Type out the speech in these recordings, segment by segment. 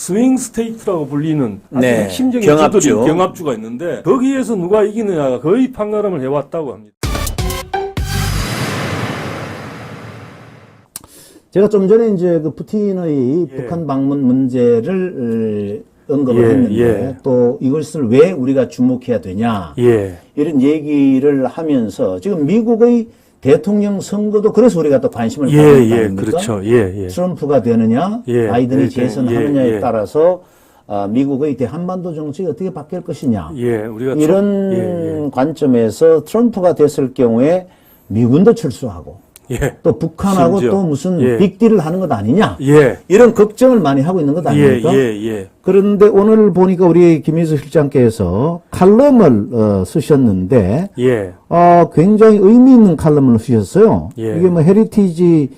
스윙 스테이트라고 불리는 아주 네, 핵심적인 경합주. 지도인 경합주가 있는데 거기에서 누가 이기느냐가 거의 판가름을 해왔다고 합니다. 제가 좀 전에 이제 그 푸틴의 예. 북한 방문 문제를 언급을 예, 했는데 예. 또 이것을 왜 우리가 주목해야 되냐 예, 이런 얘기를 하면서 지금 미국의 대통령 선거도 그래서 우리가 또 관심을 예, 가지는 거 예, 아닙니까? 그렇죠. 예, 예. 트럼프가 되느냐, 예, 바이든이 예, 재선하느냐에 예, 예. 따라서 미국의 대한반도 정책이 어떻게 바뀔 것이냐 예, 우리가 이런 예, 관점에서 트럼프가 됐을 경우에 미군도 철수하고 예. 또 북한하고 심지어. 또 무슨 예. 빅딜을 하는 것 아니냐 예, 이런 걱정을 많이 하고 있는 것 예, 아닙니까? 예, 예. 그런데 오늘 보니까 우리 김희수 실장께서 칼럼을 쓰셨는데 예. 굉장히 의미 있는 칼럼을 쓰셨어요. 예. 이게 뭐 헤리티지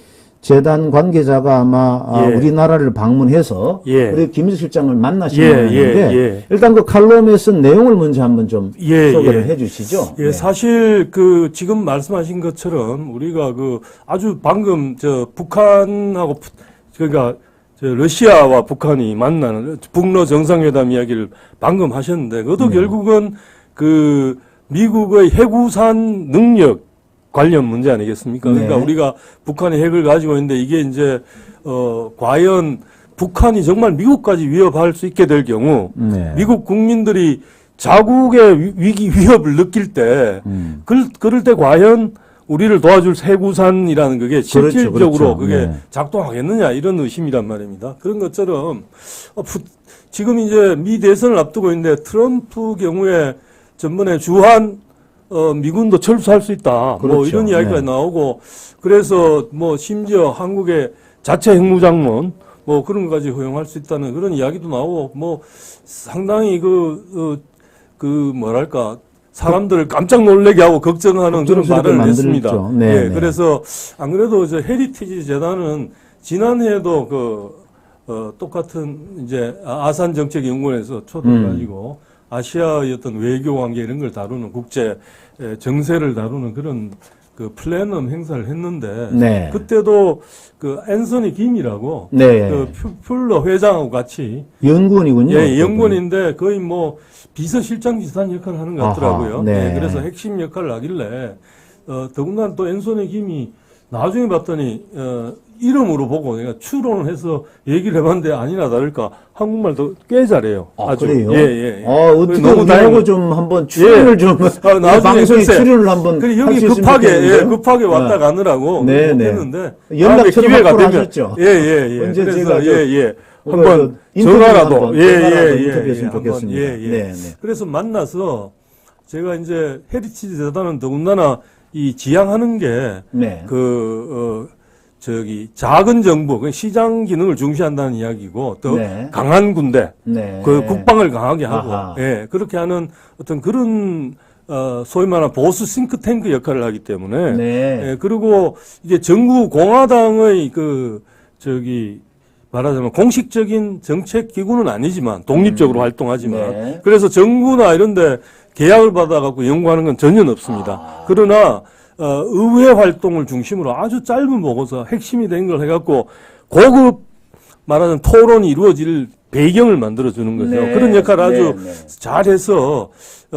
재단 관계자가 아마 예. 우리나라를 방문해서 예. 우리 김희수 실장을 만나신 예, 모양인데 예, 예. 일단 그 칼럼에 쓴 내용을 먼저 한번 좀 예, 소개를 예. 해주시죠. 예, 네. 사실 지금 말씀하신 것처럼 우리가 아주 방금 북한하고 그러니까 러시아와 북한이 만나는 북러 정상회담 이야기를 방금 하셨는데 그것도 결국은 미국의 해구산 능력 관련 문제 아니겠습니까? 그러니까 네. 우리가 북한이 핵을 가지고 있는데 이게 이제 과연 북한이 정말 미국까지 위협할 수 있게 될 경우 네. 미국 국민들이 자국의 위협을 느낄 때 그럴 때 과연 우리를 도와줄 해구산이라는 그게 실질적으로 그렇죠. 그게 네. 작동하겠느냐 이런 의심이란 말입니다. 그런 것처럼 지금 이제 미 대선을 앞두고 있는데 트럼프 경우에 전번에 주한 미군도 철수할 수 있다. 그렇죠. 뭐 이런 이야기가 네. 나오고 그래서 뭐 심지어 한국의 자체 핵무장론 뭐 그런 것까지 허용할 수 있다는 그런 이야기도 나오고 뭐 상당히 뭐랄까 사람들을 깜짝 놀라게 하고 걱정하는 그런 말을 했습니다. 네, 예, 네. 그래서 안 그래도 헤리티지 재단은 지난해에도 똑같은 이제 아산 정책 연구원에서 초대를 가지고 아시아의 어떤 외교 관계 이런 걸 다루는 국제 정세를 다루는 그런 플래넘 행사를 했는데 네. 그때도 앤서니 김이라고 네. 풀러 회장하고 같이 연구원이군요. 예, 연구원인데 거의 뭐 비서실장 비슷한 역할을 하는 것 같더라고요. 아하, 네. 예, 그래서 핵심 역할을 하길래 더군다나 또 앤서니 김이 나중에 봤더니 이름으로 보고 내가 추론을 해서 얘기를 해봤는데 아니나 다를까 한국말도 꽤 잘해요. 아주. 그래요? 예, 예. 예. 어떻게 너무 우리하고 다행이에요. 좀 한번 출연을 예. 좀 나중에 방송에 글쎄, 출연을 한번 그래 할 여기 수 있으면 급하게 좋겠는데요? 급하게 왔다 가느라고 네, 네. 못했는데 연락처를 기회가 확보를 되면 하셨죠? 예예예. 언제 그래서 제가 예예. 오늘 한번 인터뷰 전화라도 한번 인터뷰했으면 좋겠습니다. 예예. 네, 네. 그래서 만나서 제가 이제 헤리티지 재단은 더군다나 이 지향하는 게 네. 작은 정부, 시장 기능을 중시한다는 이야기고, 더 네. 강한 군대, 네. 국방을 강하게 하고, 아하. 예, 그렇게 하는 어떤 그런, 소위 말하는 보수 싱크탱크 역할을 하기 때문에, 네. 예, 그리고 이제 정부 공화당의 말하자면 공식적인 정책 기구는 아니지만, 독립적으로 활동하지만, 네. 그래서 정부나 이런데 계약을 받아갖고 연구하는 건 전혀 없습니다. 그러나, 의회 활동을 중심으로 아주 짧은 보고서 핵심이 된 걸 해갖고 고급 말하자면 토론이 이루어질 배경을 만들어주는 거죠. 네. 그런 역할을 아주 네. 잘해서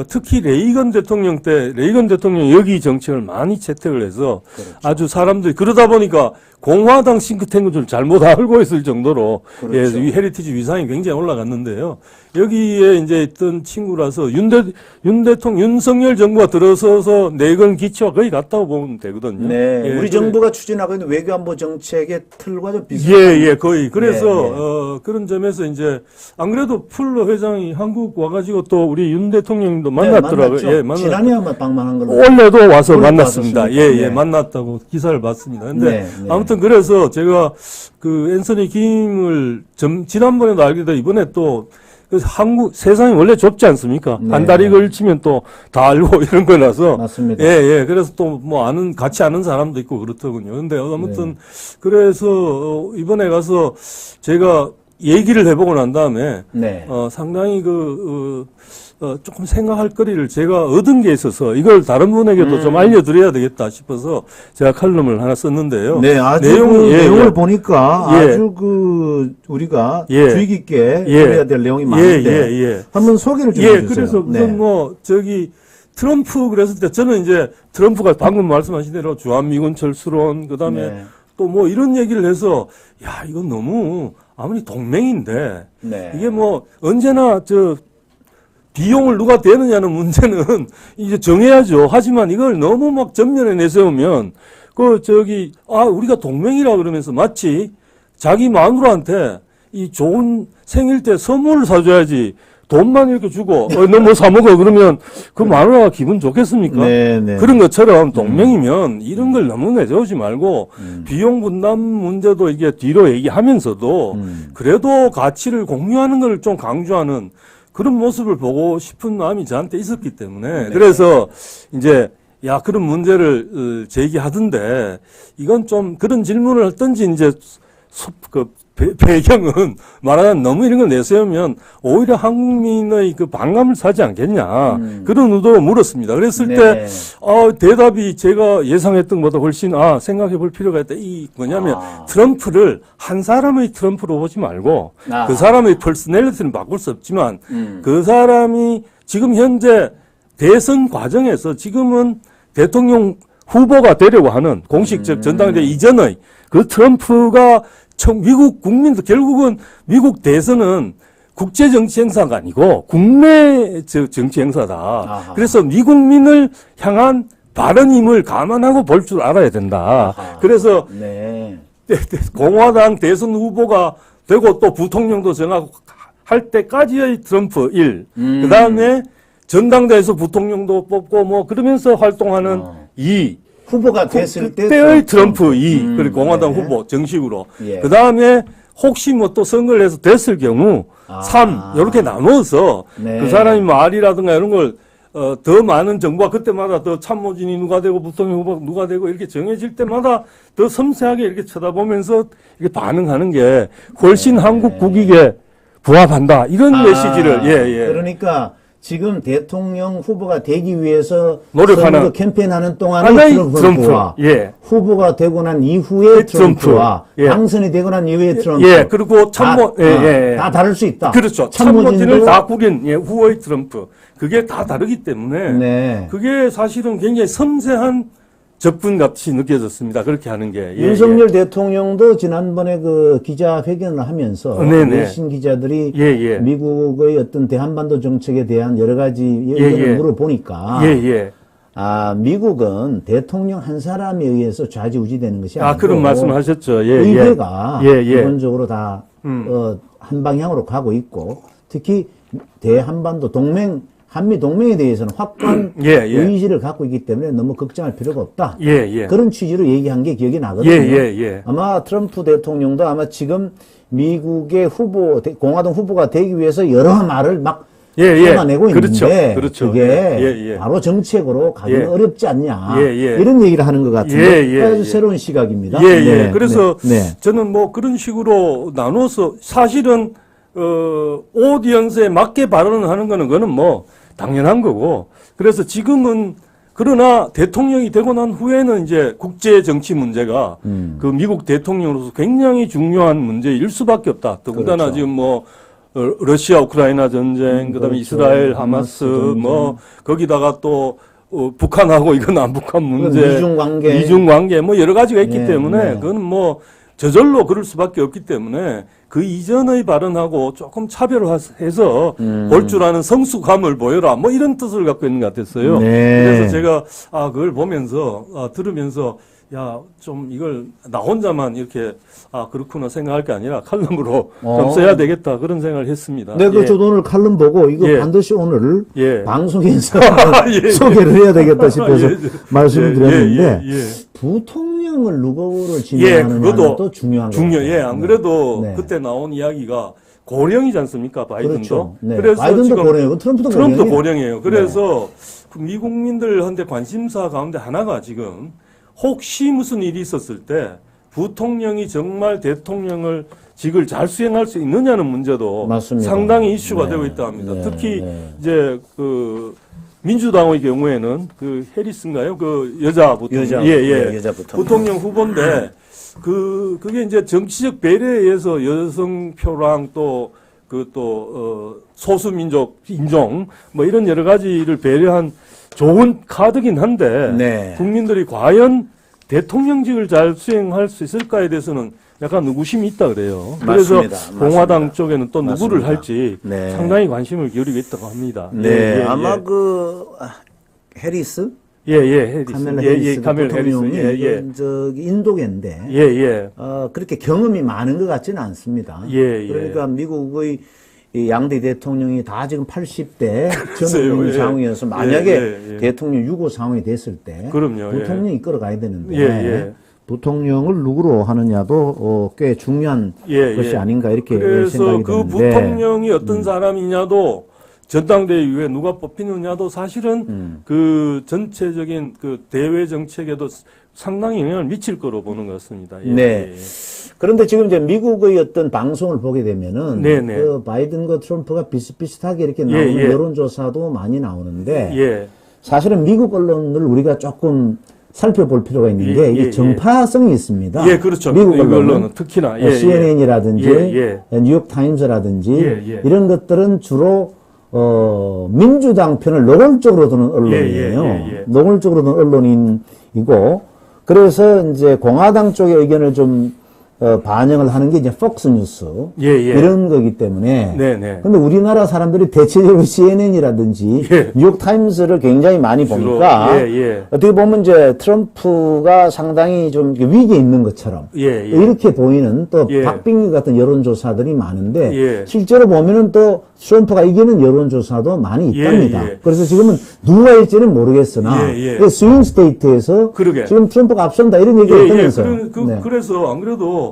특히 레이건 대통령 때 레이건 대통령 여기 정책을 많이 채택을 해서 그렇죠. 아주 사람들이 그러다 보니까 공화당 싱크탱크를 잘못 알고 있을 정도로 그렇죠. 예, 이 헤리티지 위상이 굉장히 올라갔는데요. 여기에 이제 있던 친구라서 윤석열 정부가 들어서서 내건 기치와 거의 같다고 보면 되거든요. 네. 예, 우리 정부가 추진하고 있는 외교안보 정책의 틀과 좀 비슷한. 예, 거의. 그래서, 네, 네. 그런 점에서 이제, 안 그래도 풀러 회장이 한국 와가지고 또 우리 윤 대통령도 네, 만났더라고요. 만났죠. 예, 지난해 아마 방문한 걸로. 원래도 와서 올해도 만났습니다. 왔었습니까? 예, 네. 만났다고 기사를 봤습니다. 근데 네, 네. 아무튼 그래서 제가 앤서니 김을 지난번에도 알게 돼 이번에 또 그래서 세상이 원래 좁지 않습니까? 네. 한 달이 걸치면 또 다 알고 이런 거라서. 맞습니다. 예. 그래서 또 뭐 같이 아는 사람도 있고 그렇더군요. 근데 아무튼 네. 그래서 이번에 가서 제가 얘기를 해보고 난 다음에 네. 상당히 조금 생각할 거리를 제가 얻은 게 있어서 이걸 다른 분에게도 좀 알려드려야 되겠다 싶어서 제가 칼럼을 하나 썼는데요. 네, 아주 내용을 보니까 아주 우리가 주의 깊게 보내야 될 내용이 많은데 한번 소개를 좀 해주세요. 그래서 우선 트럼프 그랬을 때 저는 이제 트럼프가 방금 말씀하신 대로 주한미군 철수론 그다음에 또 이런 얘기를 해서 야 이건 너무 아무리 동맹인데 이게 언제나 비용을 누가 대느냐는 문제는 이제 정해야죠. 하지만 이걸 너무 막 전면에 내세우면 우리가 동맹이라 그러면서 마치 자기 마누라한테 이 좋은 생일 때 선물을 사줘야지 돈만 이렇게 주고 너 뭐 사 먹어 그러면 그 마누라가 기분 좋겠습니까? 그런 것처럼 동맹이면 이런 걸 너무 내세우지 말고 비용 분담 문제도 이게 뒤로 얘기하면서도 그래도 가치를 공유하는 걸 좀 강조하는 그런 모습을 보고 싶은 마음이 저한테 있었기 때문에 그래서 이제 그런 문제를 제기하던데 이건 좀 그런 질문을 했던지 이제 배경은 말하자면 너무 이런 걸 내세우면 오히려 한국민의 그 반감을 사지 않겠냐 그런 의도로 물었습니다. 그랬을 때 대답이 제가 예상했던 것보다 훨씬 생각해 볼 필요가 있다. 뭐냐면 트럼프를 한 사람의 트럼프로 보지 말고 그 사람의 퍼스널리티는 바꿀 수 없지만 그 사람이 지금 현재 대선 과정에서 지금은 대통령 후보가 되려고 하는 공식적 전당대 이전의 그 트럼프가 미국 국민도 결국은 미국 대선은 국제 정치 행사가 아니고 국내 정치 행사다. 그래서 미국민을 향한 발언임을 감안하고 볼 줄 알아야 된다. 그래서 공화당 대선 후보가 되고 또 부통령도 정하고 할 때까지의 트럼프 1. 그다음에 전당대에서 부통령도 뽑고 그러면서 활동하는 2. 후보가 됐을 때의 트럼프 2, 그리고 공화당 후보 정식으로. 그 다음에 혹시 또 선거를 해서 됐을 경우 3 이렇게 나눠서 그 사람이 말이라든가 이런 걸 더 많은 정부가 그때마다 더 참모진이 누가 되고 부통령 후보가 누가 되고 이렇게 정해질 때마다 더 섬세하게 이렇게 쳐다보면서 이렇게 반응하는 게 훨씬 한국 국익에 부합한다. 이런 메시지를 그러니까 지금 대통령 후보가 되기 위해서 노력하는 선거 캠페인하는 동안에 트럼프와 후보가 되고 난 이후에 트럼프와 당선이 되고 난 이후에 트럼프 그리고 다 다를 수 있다. 그렇죠. 참모진을 다 꾸린 후보의 트럼프 그게 다 다르기 때문에 그게 사실은 굉장히 섬세한 접근같이 느껴졌습니다. 그렇게 하는 게. 윤석열 대통령도 지난번에 그 기자회견을 하면서 외신 기자들이 미국의 어떤 대한반도 정책에 대한 여러 가지 의견을 물어보니까 미국은 대통령 한 사람에 의해서 좌지우지되는 것이 아니고 그런 말씀하셨죠. 의회가 기본적으로 다 한 방향으로 가고 있고 특히 대한반도 한미 동맹에 대해서는 확고한 의지를 갖고 있기 때문에 너무 걱정할 필요가 없다. 그런 취지로 얘기한 게 기억이 나거든요. 아마 트럼프 대통령도 아마 지금 미국의 공화당 후보가 되기 위해서 여러 말을 막 담아내고 있는데 그게 바로 정책으로 가기는 어렵지 않냐 이런 얘기를 하는 것 같은데 아주 새로운 시각입니다. 그래서 저는 그런 식으로 나눠서 사실은 오디언스에 맞게 발언을 하는 거는 그거는 당연한 거고. 그래서 지금은 그러나 대통령이 되고 난 후에는 이제 국제 정치 문제가 그 미국 대통령으로서 굉장히 중요한 문제일 수밖에 없다. 더군다나 지금 러시아 우크라이나 전쟁, 그다음에 이스라엘 하마스 거기다가 또 북한하고 이건 남북한 문제, 이중 관계 여러 가지가 있기 때문에 그거는 저절로 그럴 수밖에 없기 때문에 그 이전의 발언하고 조금 차별화해서 볼 줄 아는 성숙함을 보여라. 이런 뜻을 갖고 있는 것 같았어요. 그래서 제가 그걸 보면서 들으면서 좀 이걸 나 혼자만 이렇게 그렇구나 생각할 게 아니라 칼럼으로 좀 써야 되겠다 그런 생각을 했습니다. 저도 오늘 칼럼 보고 이거 반드시 오늘 방송에서 소개를 해야 되겠다 싶어서 말씀을 드렸는데 부통령을 누구를 지명하느냐는 또 중요한 거예요. 안 그래도 그때 나온 이야기가 고령이지 않습니까? 바이든도. 그래서 바이든도 고령이고 트럼프도 고령이에요. 그래서 미국민들한테 관심사 가운데 하나가 지금 혹시 무슨 일이 있었을 때 부통령이 정말 대통령을 직을 잘 수행할 수 있느냐는 문제도 맞습니다. 상당히 이슈가 네. 되고 있다 합니다. 네. 특히 네. 이제 그 민주당의 경우에는 그 해리스인가요? 그 여자 부통령. 여자 부통령 후보인데 그게 이제 정치적 배려에 의해서 여성표랑 또 소수민족 인종 뭐 이런 여러 가지를 배려한 좋은 카드긴 한데 네. 국민들이 과연 대통령직을 잘 수행할 수 있을까에 대해서는 약간 의구심이 있다 그래요. 그래서 맞습니다. 공화당 맞습니다. 쪽에는 또 누구를 맞습니다. 할지 네. 상당히 관심을 기울이고 있다고 합니다. 네, 아마 해리스? 해리스. 카멜라 해리스 카멜라 대통령이 해리스. 저기 인도계인데 그렇게 경험이 많은 것 같지는 않습니다. 그러니까 미국의 이 양대 대통령이 다 지금 80대 젊은 상황이어서 만약에 대통령 유고 상황이 됐을 때 그럼요. 부통령이 이끌어가야 되는데 부통령을 누구로 하느냐도 꽤 중요한 것이 아닌가 이렇게 그래서 생각이 그 되는데 부통령이 어떤 사람이냐도 전당대회 이후에 누가 뽑히느냐도 사실은 그 전체적인 그 대외 정책에도 상당히 영향을 미칠 거로 보는 것 같습니다. 네. 그런데 지금 이제 미국의 어떤 방송을 보게 되면은 그 바이든과 트럼프가 비슷비슷하게 이렇게 나오는 여론조사도 많이 나오는데 사실은 미국 언론을 우리가 조금 살펴볼 필요가 있는 게 이게 정파성이 있습니다. 그렇죠. 미국 언론은 특히나 CNN이라든지 뉴욕 타임즈라든지 이런 것들은 주로 민주당 편을 노골적으로 드는 언론이에요. 노골적으로 드는 언론이고 그래서 이제 공화당 쪽의 의견을 좀 반영을 하는 게 이제 폭스 뉴스 이런 거기 때문에 근데 우리나라 사람들이 대체적으로 CNN이라든지 뉴욕 타임스를 굉장히 많이 보니까 어떻게 보면 이제 트럼프가 상당히 좀 위기에 있는 것처럼 이렇게 보이는 또 박빙 같은 여론조사들이 많은데 실제로 보면은 또 트럼프가 이기는 여론조사도 많이 있답니다. 그래서 지금은 누가 일지는 모르겠으나 스윙 스테이트에서 지금 트럼프가 앞선다 이런 얘기가 있다면서요. 그래서 안 그래도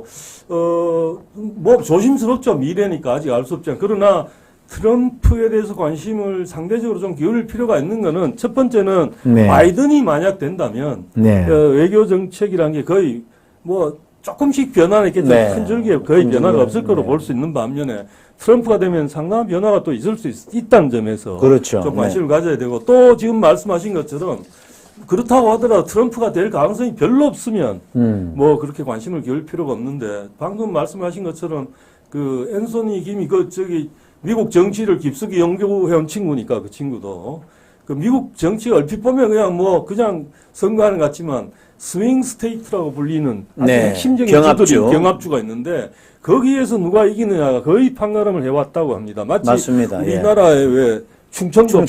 뭐 조심스럽죠. 미래니까 아직 알 수 없지만 그러나 트럼프에 대해서 관심을 상대적으로 좀 기울일 필요가 있는 거는 첫 번째는 바이든이 만약 된다면 외교 정책이라는 게 거의 뭐 조금씩 변화는 있겠죠. 큰 줄기에 거의 변화가 없을 거로 볼 수 있는 반면에 트럼프가 되면 상당한 변화가 또 있을 수 있다는 점에서 좀 관심을 가져야 되고 또 지금 말씀하신 것처럼 그렇다고 하더라도 트럼프가 될 가능성이 별로 없으면 뭐 그렇게 관심을 기울일 필요가 없는데 방금 말씀하신 것처럼 그 앤소니 김이 미국 정치를 깊숙이 연구해온 친구니까 그 친구도 그 미국 정치 얼핏 보면 그냥 선거하는 것 같지만 스윙 스테이트라고 불리는 아주 핵심적인 경합주가 있는데 거기에서 누가 이기느냐가 거의 판가름을 해왔다고 합니다. 맞습니다. 우리나라에 왜 충청도가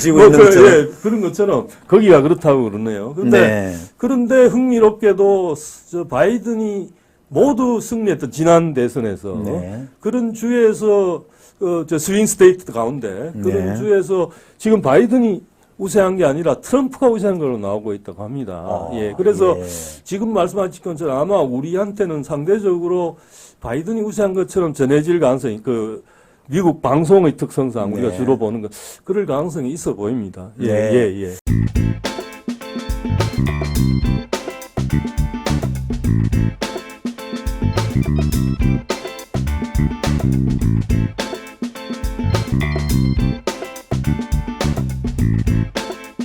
지고 있는 것처럼 그런 것처럼 거기가 그렇다고 그러네요. 그런데 흥미롭게도 바이든이 모두 승리했던 지난 대선에서 그런 주에서 스윙 스테이트 가운데 그런 주에서 지금 바이든이 우세한 게 아니라 트럼프가 우세한 걸로 나오고 있다고 합니다. 그래서 지금 말씀하신 것처럼 아마 우리한테는 상대적으로 바이든이 우세한 것처럼 전해질 가능성이 미국 방송의 특성상 우리가 주로 보는 것 그럴 가능성이 있어 보입니다.